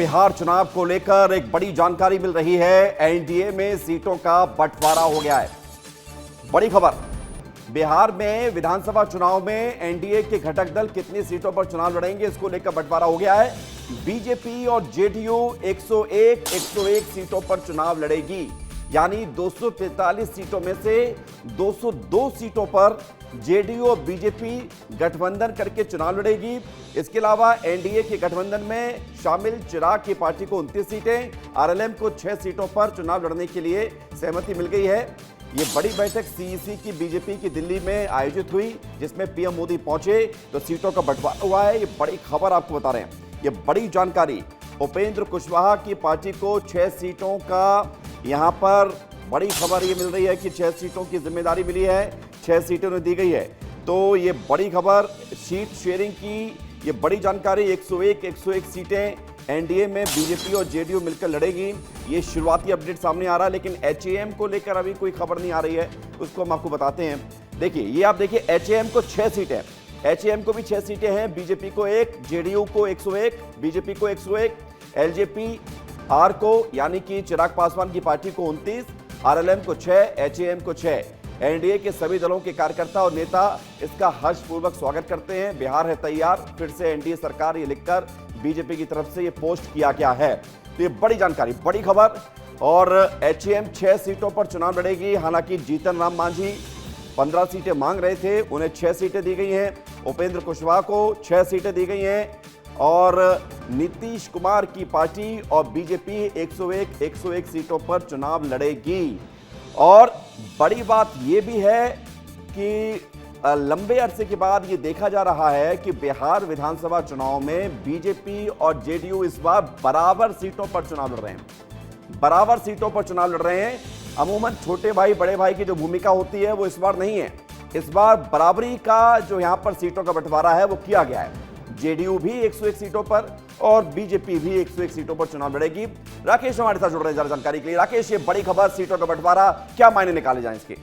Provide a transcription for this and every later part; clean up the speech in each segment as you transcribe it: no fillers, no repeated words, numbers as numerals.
बिहार चुनाव को लेकर एक बड़ी जानकारी मिल रही है। एनडीए में सीटों का बंटवारा हो गया है। बड़ी खबर, बिहार में विधानसभा चुनाव में एनडीए के घटक दल कितनी सीटों पर चुनाव लड़ेंगे, इसको लेकर बंटवारा हो गया है। बीजेपी और जेडीयू 101 सीटों पर चुनाव लड़ेगी, यानी 243 सीटों में से 202 सीटों पर जेडीयू और बीजेपी गठबंधन करके चुनाव लड़ेगी। इसके अलावा एनडीए के गठबंधन में शामिल चिराग की पार्टी को 29 सीटें, आरएलएम को 6 सीटों पर चुनाव लड़ने के लिए सहमति मिल गई है। ये बड़ी बैठक सीईसी की बीजेपी की दिल्ली में आयोजित हुई, जिसमें पीएम मोदी पहुंचे तो सीटों का बंटवारा हुआ है। ये बड़ी खबर आपको बता रहे हैं, ये बड़ी जानकारी। उपेंद्र कुशवाहा की पार्टी को 6 सीटों का यहां पर बड़ी खबर ये मिल रही है कि 6 सीटों की जिम्मेदारी मिली है, 6 सीटें उन्हें दी गई है। तो ये बड़ी खबर, सीट शेयरिंग की ये बड़ी जानकारी। 101 सीटें एनडीए में बीजेपी और जेडीयू मिलकर लड़ेगी। ये शुरुआती अपडेट सामने आ रहा है, लेकिन एचएएम को लेकर अभी कोई खबर नहीं आ रही है, उसको हम आपको बताते हैं। देखिए, ये आप देखिए, एचएएम को 6 सीटें, एचएएम को भी 6 सीटें हैं। बीजेपी को 1, जेडीयू को 101, बीजेपी को 101, एलजेपी आर को यानी कि चिराग पासवान की पार्टी को 29, आरएलएम को 6, एचएएम को 6। एनडीए के सभी दलों के कार्यकर्ता और नेता इसका हर्षपूर्वक स्वागत करते हैं। बिहार है तैयार, फिर से एनडीए सरकार, ये लिखकर बीजेपी की तरफ से ये पोस्ट किया गया है। तो ये बड़ी जानकारी, बड़ी खबर। और एचएएम 6 सीटों पर चुनाव लड़ेगी। हालांकि जीतन राम मांझी 15 सीटें मांग रहे थे, उन्हें 6 सीटें दी गई हैं। उपेंद्र कुशवाहा को 6 सीटें दी गई हैं और नीतीश कुमार की पार्टी और बीजेपी 101 सीटों पर चुनाव लड़ेगी। और बड़ी बात यह भी है कि लंबे अरसे के बाद ये देखा जा रहा है कि बिहार विधानसभा चुनाव में बीजेपी और जेडीयू इस बार बराबर सीटों पर चुनाव लड़ रहे हैं, बराबर सीटों पर चुनाव लड़ रहे हैं। अमूमन छोटे भाई बड़े भाई की जो भूमिका होती है वो इस बार नहीं है। इस बार बराबरी का जो यहां पर सीटों का बंटवारा है वो किया गया है। जेडीयू भी 101 सीटों पर और बीजेपी भी 101 सीटों पर चुनाव लड़ेगी। राकेश हमारे साथ जुड़ रहे हैं ज्यादा जानकारी के लिए। राकेश, ये बड़ी खबर, सीटों का बंटवारा, क्या मायने निकाले जाएं इसके?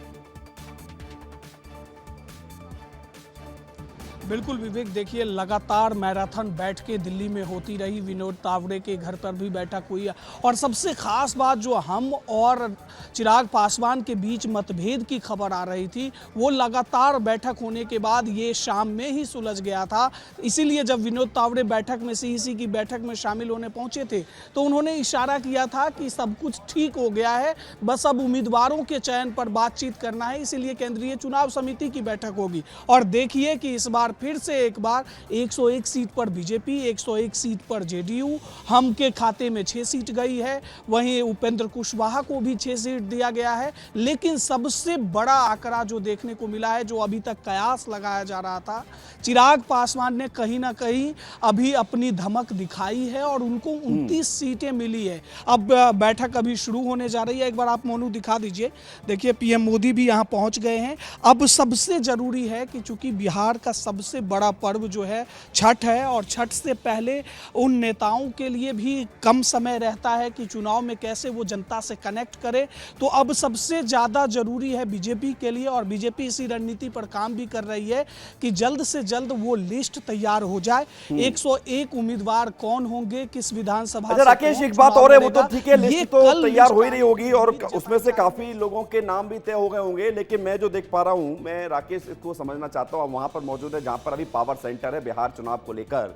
बिल्कुल विवेक, देखिए लगातार मैराथन बैठकें दिल्ली में होती रही। विनोद तावड़े के घर पर भी बैठक हुई और सबसे खास बात जो हम और चिराग पासवान के बीच मतभेद की खबर आ रही थी, वो लगातार बैठक होने के बाद ये शाम में ही सुलझ गया था। इसीलिए जब विनोद तावड़े बैठक में, सीईसी की बैठक में शामिल होने पहुंचे थे, तो उन्होंने इशारा किया था कि सब कुछ ठीक हो गया है, बस अब उम्मीदवारों के चयन पर बातचीत करना है, इसीलिए केंद्रीय चुनाव समिति की बैठक होगी। और देखिए कि इस बार फिर से एक बार 101 सीट पर बीजेपी, 101 सीट पर जेडीयू, हम के खाते में 6 सीट गई है। वहीं उपेंद्र कुशवाहा को भी 6 सीट दिया गया है। लेकिन सबसे बड़ा आंकड़ा जो देखने को मिला है, जो अभी तक कयास लगाया जा रहा था, चिराग पासवान ने कहीं ना कहीं अभी अपनी धमक दिखाई है और उनको 29 सीटें मिली है। अब बैठक अभी शुरू होने जा रही है। एक बार आप मोनू दिखा दीजिए। देखिए, पीएम मोदी भी यहाँ पहुँच गए हैं। अब सबसे जरूरी है कि चूंकि बिहार का सबसे बड़ा पर्व जो है छठ है, और छठ से पहले उन नेताओं के लिए भी कम समय रहता है कि चुनाव में कैसे वो जनता से कनेक्ट करे। तो अब सबसे ज़्यादा जरूरी है बीजेपी के लिए, और बीजेपी इसी रणनीति पर काम भी कर रही है कि जल्द से जल्द वो लिस्ट तैयार हो जाए। 101 उम्मीदवार कौन होंगे, किस विधानसभा से। राकेश, एक बात और है, वो तो ठीक है, लिस्ट तो तैयार हो ही रही होगी और उसमें से काफी लोगों के नाम भी तय हो गए होंगे। लेकिन मैं जो देख पा रहा हूं, मैं राकेश इसको समझना चाहता हूं, वहां पर मौजूद है जहां पर अभी पावर सेंटर है बिहार चुनाव को लेकर।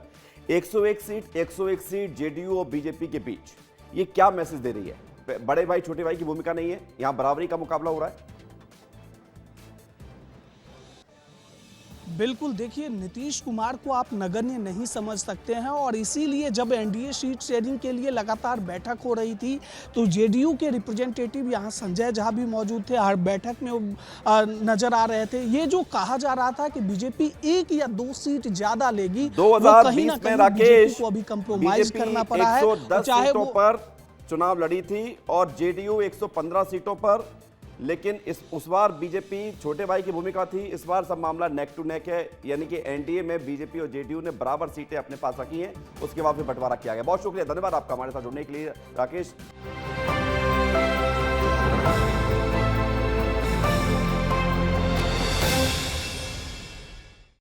101 सीट जेडीयू और बीजेपी के बीच, ये क्या मैसेज दे रही है? बड़े भाई छोटे भाई की भूमिका नहीं है, यहां बराबरी का मुकाबला हो रहा है। बिल्कुल, देखिए, नीतीश कुमार को आप नगण्य नहीं समझ सकते हैं, और इसीलिए जब एनडीए सीट शेयरिंग के लिए लगातार बैठक हो रही थी, तो जेडीयू के रिप्रेजेंटेटिव यहाँ संजय झा भी मौजूद थे, हर बैठक में नजर आ रहे थे। ये जो कहा जा रहा था कि बीजेपी 1 या 2 सीट ज्यादा लेगी, 2020 में राकेश को अभी कंप्रोमाइज करना पड़ा है। 110 सीटों पर चुनाव लड़ी थी और जेडीयू 115 सीटों पर, लेकिन उस बार बीजेपी छोटे भाई की भूमिका थी। इस बार सब मामला नेक टू नेक है, यानी कि एनडीए में बीजेपी और जेडीयू ने बराबर सीटें अपने पास रखी हैं। उसके बाद फिर बंटवारा किया गया। बहुत शुक्रिया, धन्यवाद आपका हमारे साथ जुड़ने के लिए राकेश।